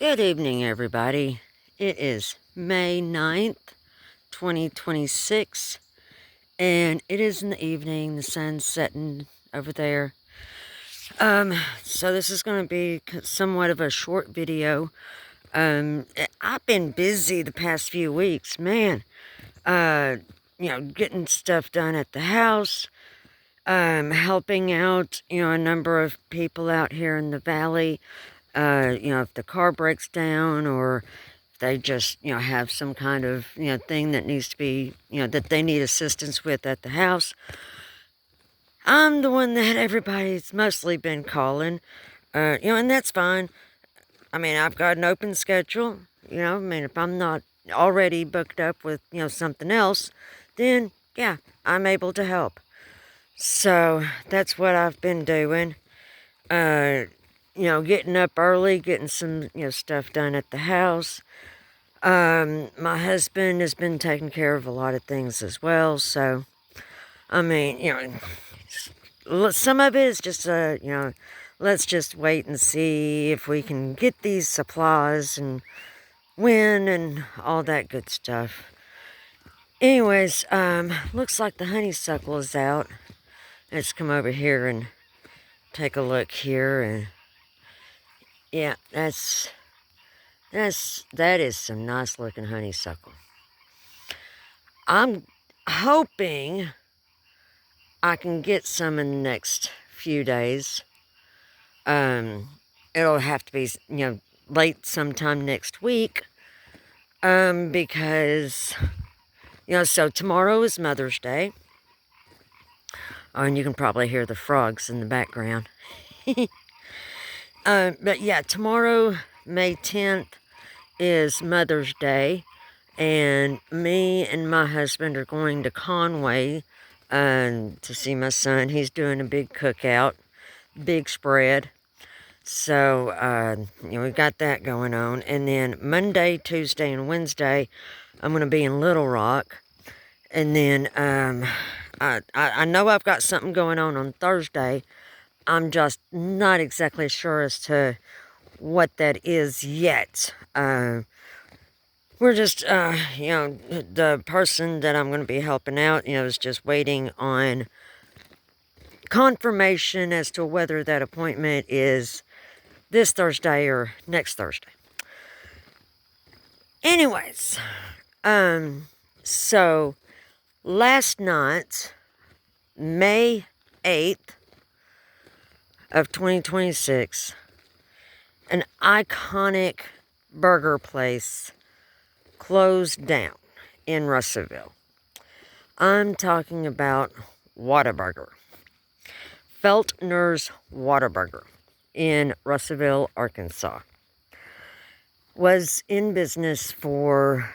Good evening, everybody. It is May 9th, 2026, and it is in the evening. The sun's setting over there. So this is going to be somewhat of a short video. I've been busy the past few weeks, man. Getting stuff done at the house, helping out, a number of people out here in the valley. If the car breaks down or they just, have some kind of, thing that needs to be, that they need assistance with at the house. I'm the one that everybody's mostly been calling, and that's fine. I mean, I've got an open schedule, if I'm not already booked up with, something else, then, yeah, I'm able to help. So, that's what I've been doing. Getting up early, getting some, stuff done at the house. My husband has been taking care of a lot of things as well, so, I mean, some of it is just, let's just wait and see if we can get these supplies and when and all that good stuff. Anyways, looks like the honeysuckle is out. Let's come over here and take a look here, and yeah, that is some nice looking honeysuckle. I'm hoping I can get some in the next few days. It'll have to be, late sometime next week. Because, so tomorrow is Mother's Day. Oh, and you can probably hear the frogs in the background. But yeah, tomorrow, May 10th, is Mother's Day, and me and my husband are going to Conway to see my son. He's doing a big cookout, big spread. So, we got that going on. And then Monday, Tuesday, and Wednesday, I'm going to be in Little Rock. And then I know I've got something going on Thursday. I'm just not exactly sure as to what that is yet. We're just, the person that I'm going to be helping out, is just waiting on confirmation as to whether that appointment is this Thursday or next Thursday. Anyways, so last night, May 8th of 2026, an iconic burger place closed down in Russellville. I'm talking about Whattaburger. Feltner's Whattaburger in Russellville, Arkansas. Was in business for,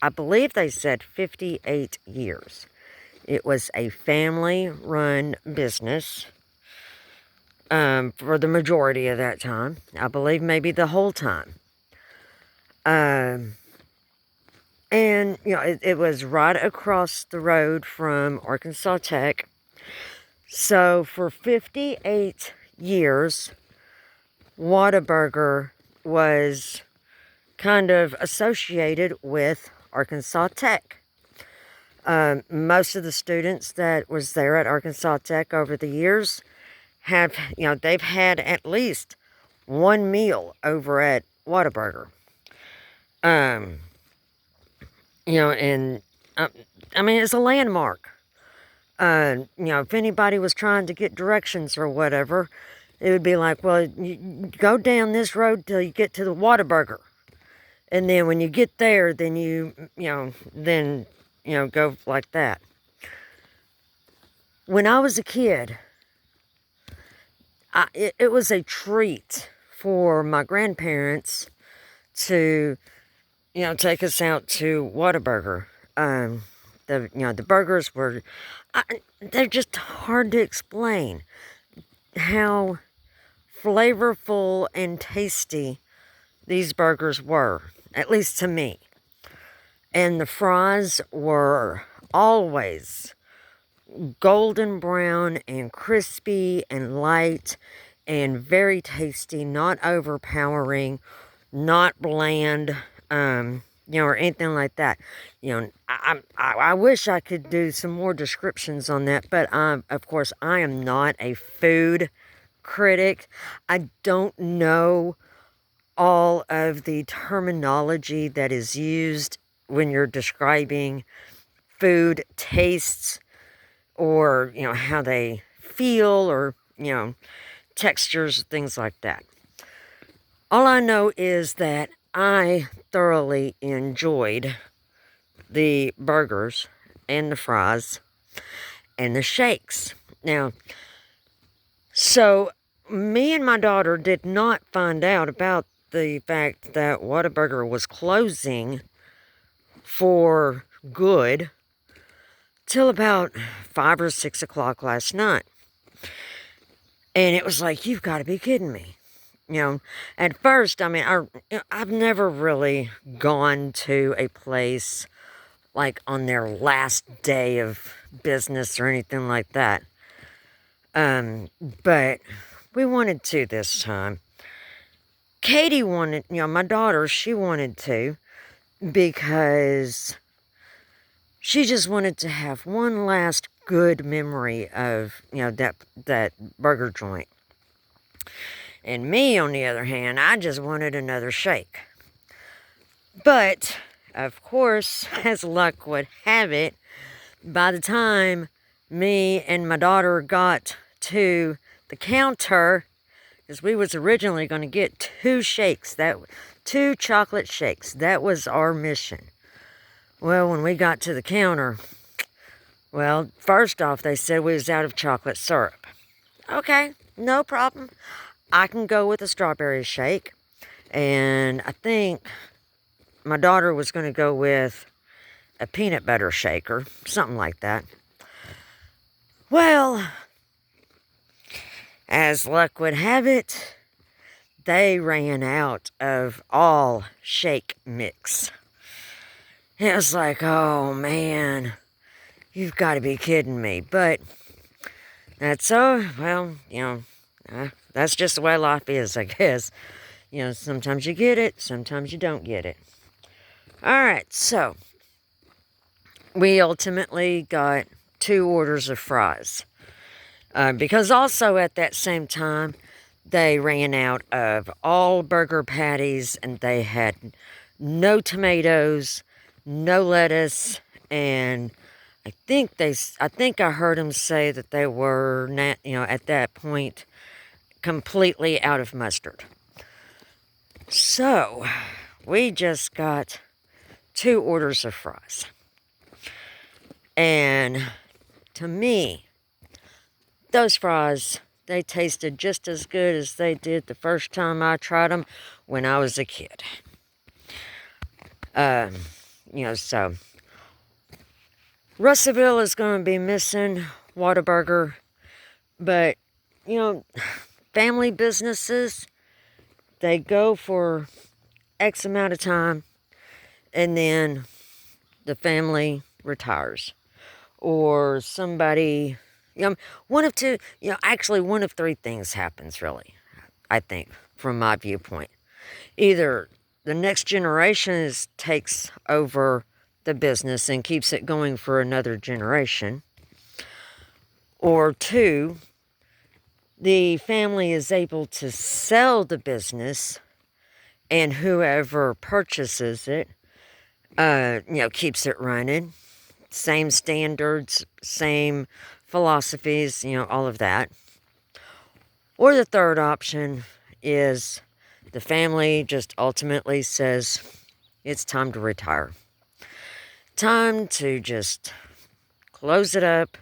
I believe they said 58 years. It was a family-run business for the majority of that time. I believe maybe the whole time. And, it was right across the road from Arkansas Tech. So for 58 years, Whattaburger was kind of associated with Arkansas Tech. Most of the students that was there at Arkansas Tech over the years have, they've had at least one meal over at Whattaburger. And, I mean, it's a landmark. If anybody was trying to get directions or whatever, it would be like, well, you go down this road till you get to the Whattaburger. And then when you get there, then go like that. When I was a kid, it was a treat for my grandparents to, take us out to Whattaburger. The burgers were, they're just hard to explain how flavorful and tasty these burgers were, at least to me. And the fries were always golden brown and crispy and light and very tasty, not overpowering, not bland, or anything like that. I wish I could do some more descriptions on that, but of course, I am not a food critic. I don't know all of the terminology that is used when you're describing food tastes, or how they feel, or textures, things like that. All I know is that I thoroughly enjoyed the burgers and the fries and the shakes. Now, so me and my daughter did not find out about the fact that Whattaburger was closing for good till about 5 or 6 o'clock last night. And it was like, you've got to be kidding me. At first, I've never really gone to a place like on their last day of business or anything like that. But we wanted to this time. Katie wanted, my daughter, she wanted to, because she just wanted to have one last good memory of, that burger joint. And me, on the other hand, I just wanted another shake. But, of course, as luck would have it, by the time me and my daughter got to the counter, because we was originally going to get 2 shakes, 2 chocolate shakes. That was our mission. Well, when we got to the counter, well, first off, they said we was out of chocolate syrup. Okay, no problem. I can go with a strawberry shake. And I think my daughter was going to go with a peanut butter shake or something like that. Well, as luck would have it, they ran out of all shake mix. It was like, oh man, you've got to be kidding me. But that's that's just the way life is, I guess. Sometimes you get it, sometimes you don't get it. Alright, so we ultimately got 2 orders of fries. Because also at that same time, they ran out of all burger patties, and they had no tomatoes, no lettuce, and I think I heard them say that they were not, at that point, completely out of mustard. So we just got 2 orders of fries. And to me, those fries, they tasted just as good as they did the first time I tried them when I was a kid. So Russellville is going to be missing Whattaburger, but, family businesses, they go for X amount of time, and then the family retires. Or somebody, one of 2, actually one of 3 things happens, really, I think, from my viewpoint. Either the next generation takes over the business and keeps it going for another generation, or 2, the family is able to sell the business, and whoever purchases it, keeps it running. Same standards, same philosophies, all of that. Or the third option is the family just ultimately says, it's time to retire. Time to just close it up,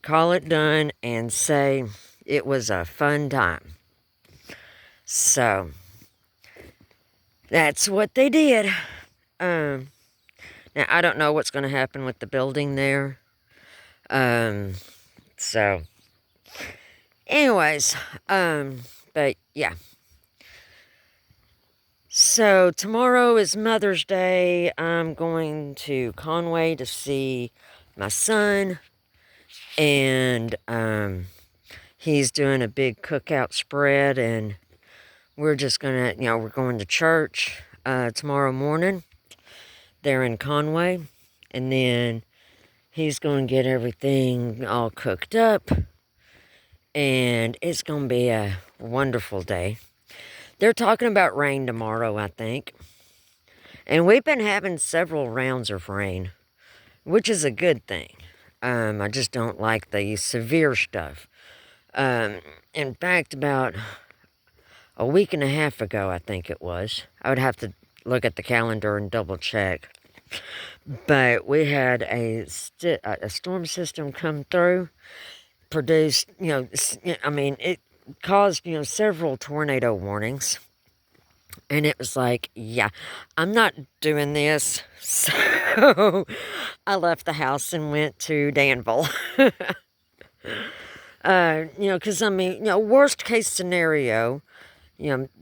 call it done, and say it was a fun time. So that's what they did. Now, I don't know what's going to happen with the building there. So, anyways, but yeah. So, tomorrow is Mother's Day. I'm going to Conway to see my son. And, he's doing a big cookout spread. And we're just gonna, we're going to church tomorrow morning. There in Conway, and then he's going to get everything all cooked up, and it's going to be a wonderful day. They're talking about rain tomorrow, I think. And we've been having several rounds of rain, which is a good thing. I just don't like the severe stuff. In fact, about a week and a half ago, I think it was. I would have to look at the calendar and double check. But we had a storm system come through, produced, it caused, several tornado warnings. And it was like, yeah, I'm not doing this. So I left the house and went to Danville. Because, worst case scenario,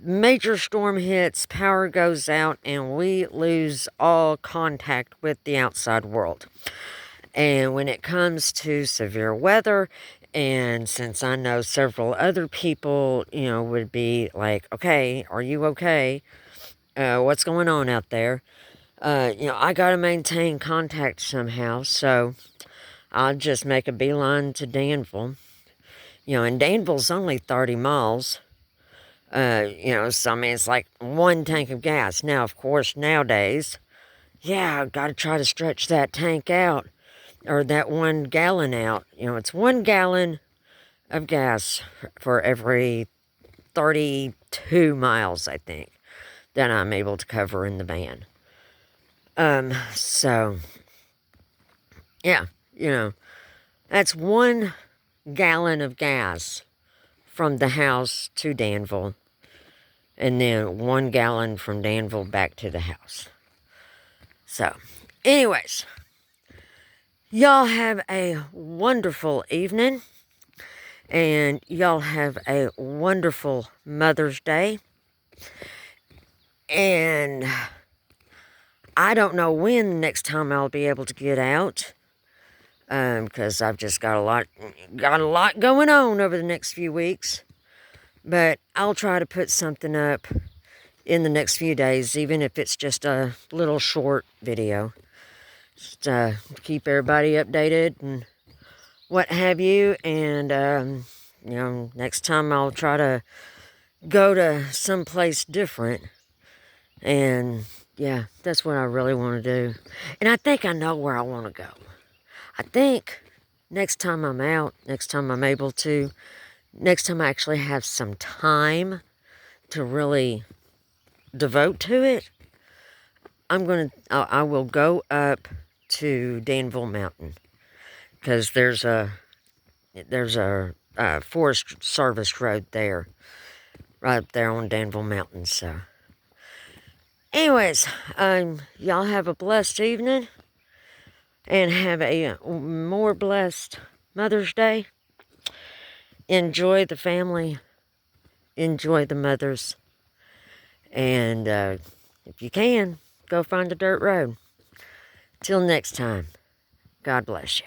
major storm hits, power goes out, and we lose all contact with the outside world. And when it comes to severe weather, and since I know several other people, would be like, okay, are you okay? What's going on out there? I got to maintain contact somehow, so I'll just make a beeline to Danville. And Danville's only 30 miles. So it's like one tank of gas. Now, of course, nowadays, I've got to try to stretch that tank out, or that 1 gallon out. It's 1 gallon of gas for every 32 miles, I think, that I'm able to cover in the van. So, yeah, that's 1 gallon of gas from the house to Danville, and then 1 gallon from Danville back to the house. So, anyways, y'all have a wonderful evening, and y'all have a wonderful Mother's Day. And I don't know when the next time I'll be able to get out, because I've just got a lot going on over the next few weeks. But I'll try to put something up in the next few days, even if it's just a little short video. Just keep everybody updated and what have you. And, next time I'll try to go to someplace different. And, yeah, that's what I really want to do. And I think I know where I want to go. I think next time I'm out, next time I'm able to, next time I actually have some time to really devote to it, I will go up to Danville Mountain, because there's a Forest Service road there, right up there on Danville Mountain. So, anyways, y'all have a blessed evening, and have a more blessed Mother's Day. Enjoy the family, enjoy the mothers, and if you can, go find a dirt road. Till next time, God bless you.